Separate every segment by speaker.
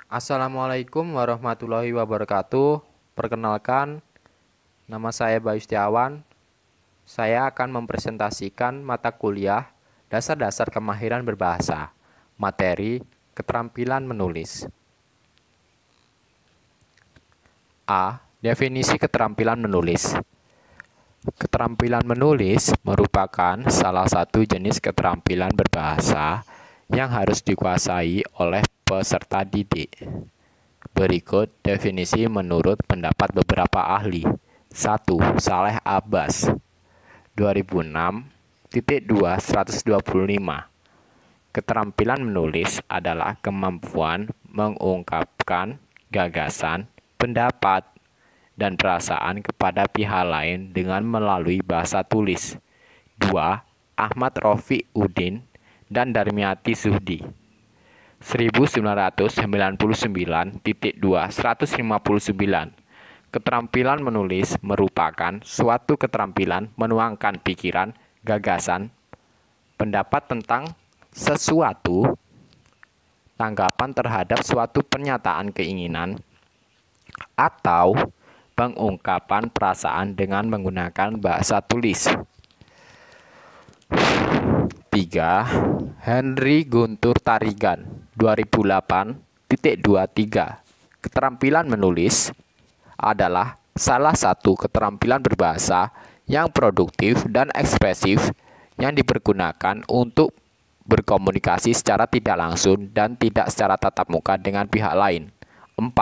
Speaker 1: Assalamualaikum warahmatullahi wabarakatuh. Perkenalkan, nama saya Bayu Setiawan. Saya akan mempresentasikan mata kuliah Dasar-dasar Kemahiran Berbahasa, materi Keterampilan Menulis. A. Definisi keterampilan menulis. Keterampilan menulis merupakan salah satu jenis keterampilan berbahasa yang harus dikuasai oleh peserta didik. Berikut definisi menurut pendapat beberapa ahli. 1. Saleh Abbas 2006.2 125. Keterampilan menulis adalah kemampuan mengungkapkan gagasan, pendapat, dan perasaan kepada pihak lain dengan melalui bahasa tulis. 2. Ahmad Rofiq Udin dan Darmiati Zuhdi 1999.2 159. Keterampilan menulis merupakan suatu keterampilan menuangkan pikiran, gagasan, pendapat tentang sesuatu, tanggapan terhadap suatu pernyataan keinginan, atau pengungkapan perasaan dengan menggunakan bahasa tulis. 3. Henry Guntur Tarigan 2008.23. Keterampilan menulis adalah salah satu keterampilan berbahasa yang produktif dan ekspresif yang dipergunakan untuk berkomunikasi secara tidak langsung dan tidak secara tatap muka dengan pihak lain. 4.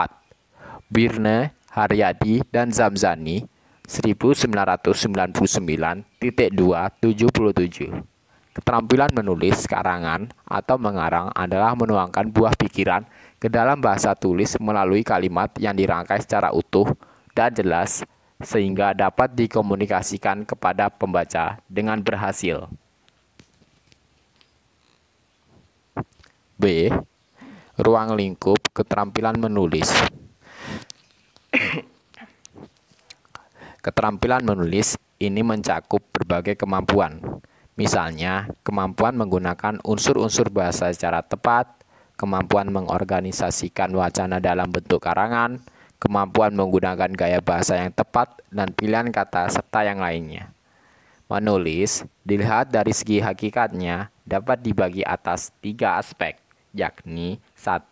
Speaker 1: Birne, Haryadi, dan Zamzani 1999.277. Keterampilan menulis karangan atau mengarang adalah menuangkan buah pikiran ke dalam bahasa tulis melalui kalimat yang dirangkai secara utuh dan jelas sehingga dapat dikomunikasikan kepada pembaca dengan berhasil. B. Ruang lingkup keterampilan menulis. Keterampilan menulis ini mencakup berbagai kemampuan. Misalnya, kemampuan menggunakan unsur-unsur bahasa secara tepat, kemampuan mengorganisasikan wacana dalam bentuk karangan, kemampuan menggunakan gaya bahasa yang tepat, dan pilihan kata serta yang lainnya. Menulis, dilihat dari segi hakikatnya, dapat dibagi atas 3 aspek, yakni 1.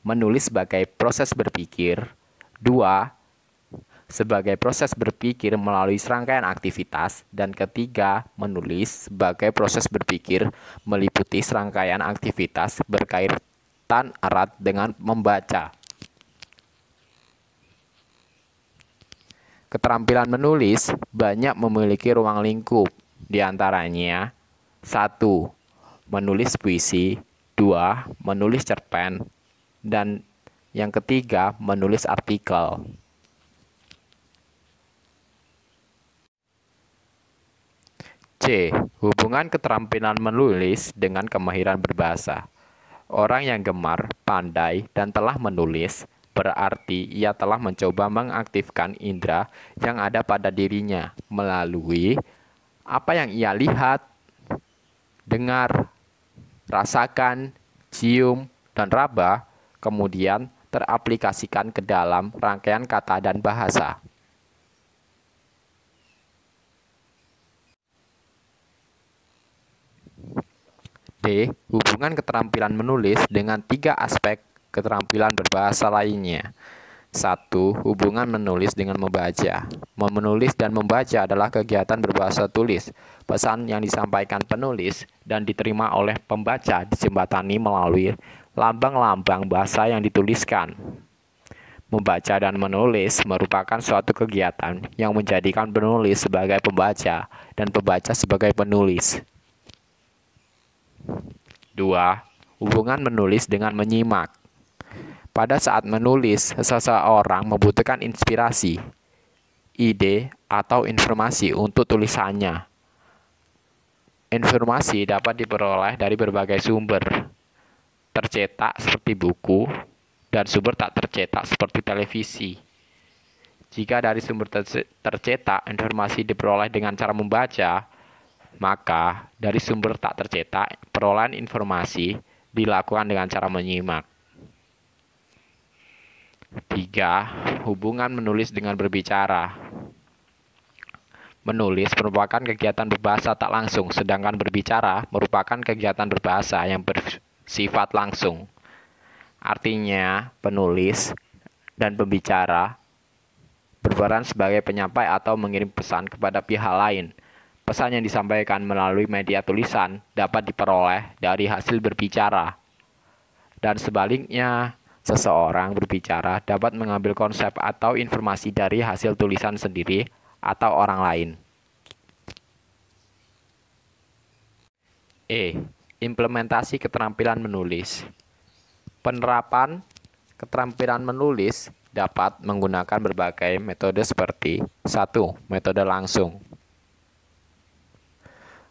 Speaker 1: Menulis sebagai proses berpikir, 2. Sebagai proses berpikir melalui serangkaian aktivitas, dan ketiga, menulis sebagai proses berpikir meliputi serangkaian aktivitas berkaitan erat dengan membaca. Keterampilan menulis banyak memiliki ruang lingkup, diantaranya 1. Menulis puisi, 2. Menulis cerpen, dan yang ketiga, menulis artikel. C. Hubungan keterampilan menulis dengan kemahiran berbahasa. Orang yang gemar, pandai, dan telah menulis berarti ia telah mencoba mengaktifkan indera yang ada pada dirinya melalui apa yang ia lihat, dengar, rasakan, cium, dan raba, kemudian teraplikasikan ke dalam rangkaian kata dan bahasa. D. Hubungan keterampilan menulis dengan 3 aspek keterampilan berbahasa lainnya. 1. Hubungan menulis dengan membaca. Menulis dan membaca adalah kegiatan berbahasa tulis. Pesan yang disampaikan penulis dan diterima oleh pembaca dijembatani melalui lambang-lambang bahasa yang dituliskan. Membaca dan menulis merupakan suatu kegiatan yang menjadikan penulis sebagai pembaca dan pembaca sebagai penulis. 2. Hubungan menulis dengan menyimak. Pada saat menulis, seseorang membutuhkan inspirasi, ide, atau informasi untuk tulisannya. Informasi dapat diperoleh dari berbagai sumber, tercetak seperti buku, dan sumber tak tercetak seperti televisi. Jika dari sumber tercetak informasi diperoleh dengan cara membaca, maka dari sumber tak tercetak perolehan informasi dilakukan dengan cara menyimak. 3. Hubungan menulis dengan berbicara. Menulis merupakan kegiatan berbahasa tak langsung, sedangkan berbicara merupakan kegiatan berbahasa yang bersifat langsung. Artinya, penulis dan pembicara berperan sebagai penyampai atau mengirim pesan kepada pihak lain. Pesan yang disampaikan melalui media tulisan dapat diperoleh dari hasil berbicara. Dan sebaliknya, seseorang berbicara dapat mengambil konsep atau informasi dari hasil tulisan sendiri atau orang lain. Implementasi keterampilan menulis. Penerapan keterampilan menulis dapat menggunakan berbagai metode seperti 1. Metode langsung.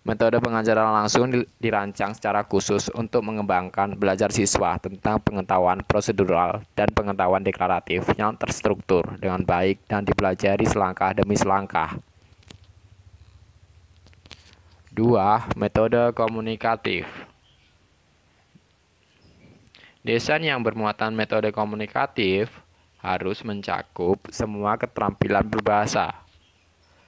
Speaker 1: Metode pengajaran langsung dirancang secara khusus untuk mengembangkan belajar siswa tentang pengetahuan prosedural dan pengetahuan deklaratif yang terstruktur dengan baik dan dipelajari selangkah demi selangkah. 2. Metode komunikatif. Desain yang bermuatan metode komunikatif harus mencakup semua keterampilan berbahasa.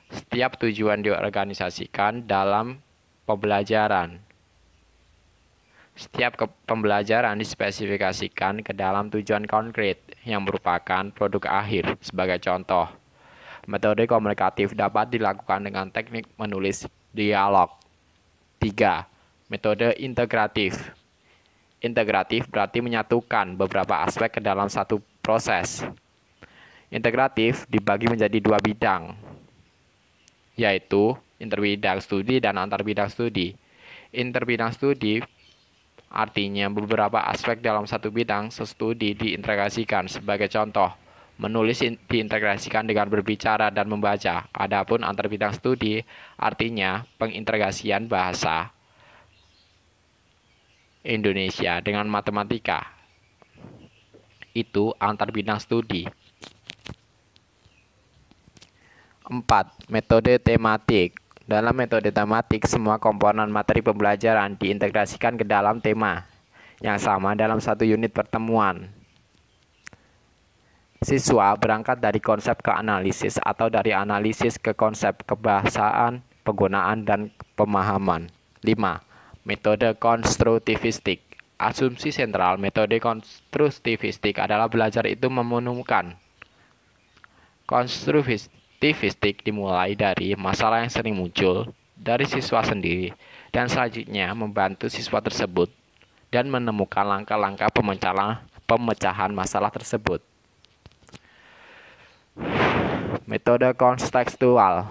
Speaker 1: Setiap tujuan diorganisasikan dalam pembelajaran. Setiap pembelajaran dispesifikasikan ke dalam tujuan konkret yang merupakan produk akhir. Sebagai contoh, metode komunikatif dapat dilakukan dengan teknik menulis dialog. 3. Metode integratif. Integratif berarti menyatukan beberapa aspek ke dalam satu proses. Integratif dibagi menjadi 2 bidang, yaitu interbidang studi dan antarbidang studi. Interbidang studi artinya beberapa aspek dalam satu bidang studi diintegrasikan. Sebagai contoh, menulis diintegrasikan dengan berbicara dan membaca. Adapun antarbidang studi artinya pengintegrasian bahasa Indonesia dengan matematika. Itu antarbidang studi. 4. Metode tematik. Dalam metode tematik, semua komponen materi pembelajaran diintegrasikan ke dalam tema yang sama dalam satu unit pertemuan. Siswa berangkat dari konsep ke analisis atau dari analisis ke konsep kebahasaan, penggunaan, dan pemahaman. 5. Metode konstruktivistik. Asumsi sentral metode konstruktivistik adalah belajar itu menemukan. Konstruktivistik dimulai dari masalah yang sering muncul dari siswa sendiri dan selanjutnya membantu siswa tersebut dan menemukan langkah-langkah pemecahan masalah tersebut. Metode kontekstual.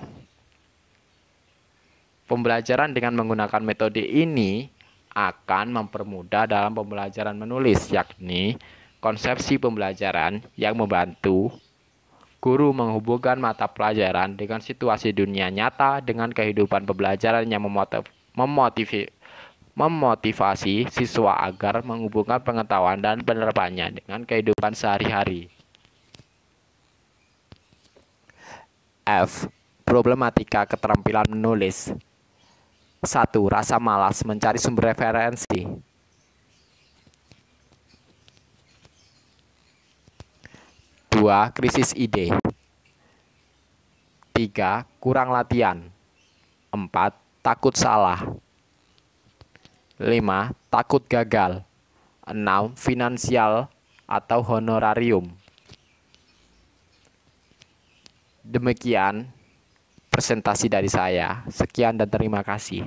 Speaker 1: Pembelajaran dengan menggunakan metode ini akan mempermudah dalam pembelajaran menulis, yakni konsepsi pembelajaran yang membantu guru menghubungkan mata pelajaran dengan situasi dunia nyata dengan kehidupan pembelajaran yang memotivasi siswa agar menghubungkan pengetahuan dan penerapannya dengan kehidupan sehari-hari. F. Problematika keterampilan menulis. 1. Rasa malas mencari sumber referensi. 2. Krisis ide. 3. Kurang latihan. 4. Takut salah. 5. Takut gagal. 6. Finansial atau honorarium. Demikian presentasi dari saya. Sekian dan terima kasih.